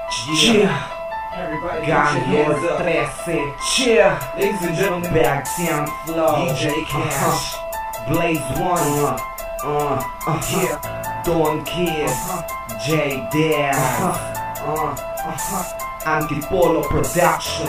Yeah. Everybody Ganglord 13. Yeah. Ladies and gentlemen, Bagtown Flow, DJ Cash, Blaze One, yeah. Dawn Kid, J Daz, Antipolo Production,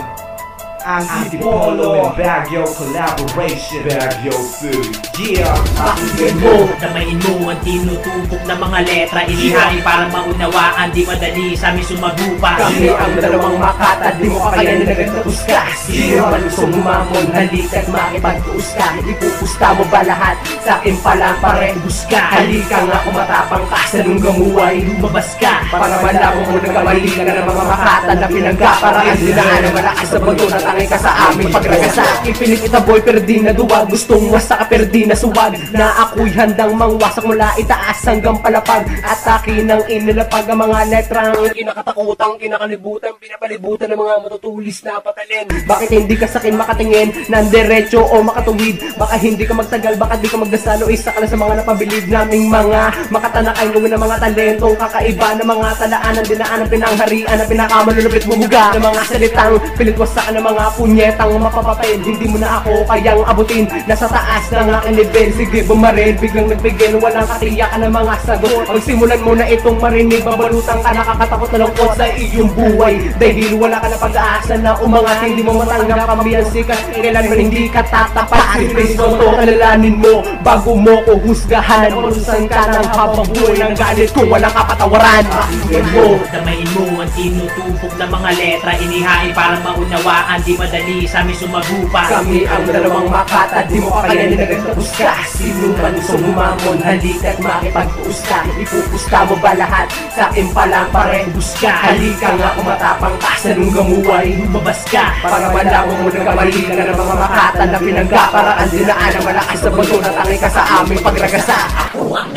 Antipolo and Baguio collaboration. Baguio City. Yeah. Pakinggan mo, damayin mo ang tinutubog na mga letra. Inihain para maunawaan, di madali sa amin sumagupa. Kami ang dalawang makata, di mo kakayanin na nagtapos ka. Sino man gusto humamon, halika't makipagtuos ka. Ipupusta mo ba lahat? Sa akin palang parehus ka. Halika nga kumatapang ka, sa lunggang huway lumabas ka. Para malabo mo nagkamali ka ng mga makata na pinagkaparaan. Dinaan na malakas sa bato na tangay ka sa aming pagragasa. Ipilit kita boy, pero di na duwag. Gustong wasa ka, pero di na suwag. Na ako'y handang mangwasak mula itaas hanggang palapag. At akin ang inilapag ang mga letrang kinakatakutang, kinakalibutan, pinapalibutan ng mga matutulis na patalin. Bakit hindi ka sakin makatingin ng derecho o makatuwid? Baka hindi ka magtagal, baka di ka magdasal o isa ka na sa mga napabilib naming mga makatanakay gawin ng mga talentong kakaiba na mga talaanan, dinaan ng pinangharian na pinakamalulupit bumuga ng mga salitang pilitwasan ng mga punyetang mapapapel. Hindi mo na ako kayang abutin, nasa taas ng aking level. Sige bumaril, biglang nagbigil, walang katiyakan ng mga sagot. Magsimulan mo na itong marinig, babalutang ka, nakakatakot na lungkot sa iyong buhay. Dahil wala ka na pag-aasa na umangat, hindi mo matanggap kami ang sikat. Kailanman hindi ka tatapat, si Cristo to kalalanin mo bago mo ko husgahan. Urusan ka ng habang buhay ng galit kung walang kapatawaran. Pakinggan mo, damayin mo ang tinutubog na mga letra. Inihain para maunawaan, di madali sa amin sumagupa. kami ang dalawang makata, di mo kakayanin na nagtapos ka. Sino man gusto humamon, halika't makipagtuos ka. Ipupusta mo ba lahat? Sa akin palang parehus ka. Halika nga kumatapang ka, sa lunggang huway lumabas ka. Para malabo mo nagkamali ka ng mga makata na pinagkaparaan. Dinaan na malakas sa bato na tangay ka sa aming pagragasa. Ako ang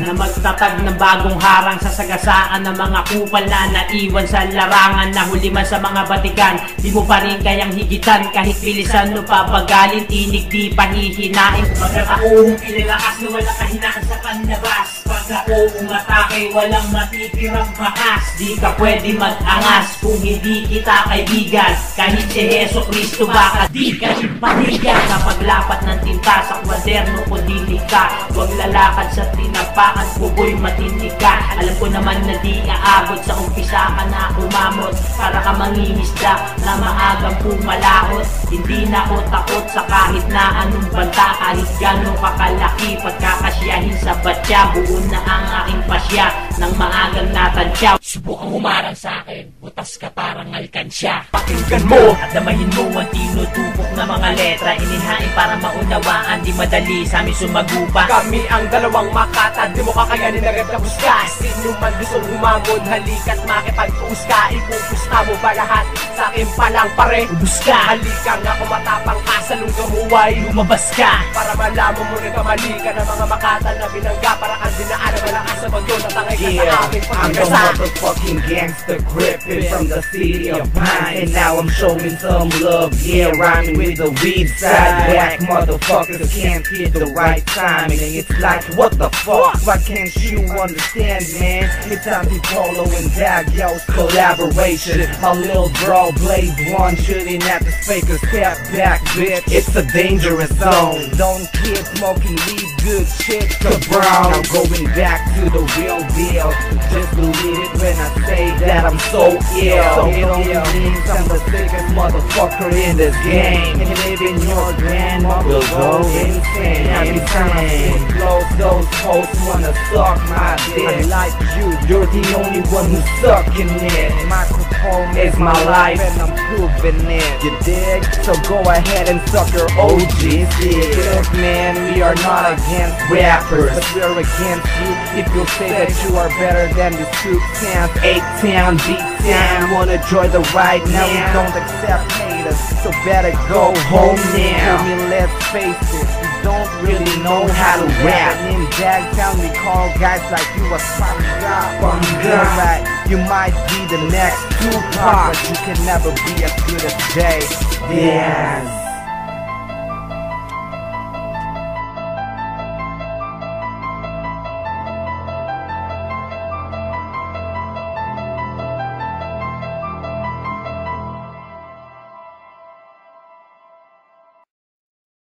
na magtatag ng bagong harang sa sagasaan ng mga kupal na naiwan sa larangan. Nahuli man sa mga batikan, di mo pa rin kayang higitan. Kahit bilisan o papagalin, tinig di pahihinain. Pagkat ako inilakas na walang kahinaan sa kanlabas. Pag ako umatake, walang matitirang bakas. Di ka pwede mag-angas kung hindi kita kaibigan. Kahit si Jesu Cristo baka di ka ipanigan. Kapag lapat ng tinta sa kwaderno ko dinig ka, huwag lalakad sa tinapakan ko boy matindi ka. Alam ko naman na di aabot sa umpisa ka na kumamot. Para ka mangingisda na maagang pumalakot. Hindi na ako takot sa kahit na anong banta. Kahit gano'ng kakalaki pagkakasyahin sa batya. Buo na ang aking pasya nang maagang natansya. Subukang humarang sa akin, butas ka parang alkansya. Pakinggan mo, at damayin mo ang tinutubok na mga letra. Inihain para maunawaan, di madali sa amin sumagupa. kami ang dalawang makata, di mo kakayanin na nagtapos ka. Sino man gustong humamon, halika't makipagtuos ka. Ipupusta mo ba lahat? Sa akin palang parehus ka. Halika nga kumatapang ka, sa lunggang huway Lumabas ka, para malaman mo rin kamali ka ng mga makata na binangga. Para kang dinaan na malakas sa bagyo na tangay ka sa aming I'm the pagkasa. motherfucking gangster gripping from the city of Pine. And now I'm showing some love, yeah, rhyming with the weed side. Whack motherfuckers can't hit the right timing. It's like, what the fuck? Why can't you understand, man? It's Antipolo and Baguio's collaboration. My little bro Blaze One shouldn't have to fake a step back, bitch. It's a dangerous zone. Don't keep smoking weed, good shit to brown. I'm going back to the real deal. Just believe it when I say that I'm so ill. It only means I'm the sickest motherfucker in this game. And even your grandma will go insane. Every time I sit close, those hoes wanna suck my dick. Like you're the only one who's sucking it. Microphone is my life and I'm proving it. You dig? So go ahead and suck your OG's dick. Look man, we are not against rappers, but we're against you if you say that you are better than the 2-town, 8-town, B-town. Wanna join the right now? We don't accept haters, so better go home now. I mean, let's face it, you don't really know how to rap. And in Bagtown we call guys like you a You're right, you might be the next Tupac, but you can never be as good as Jay. Yes.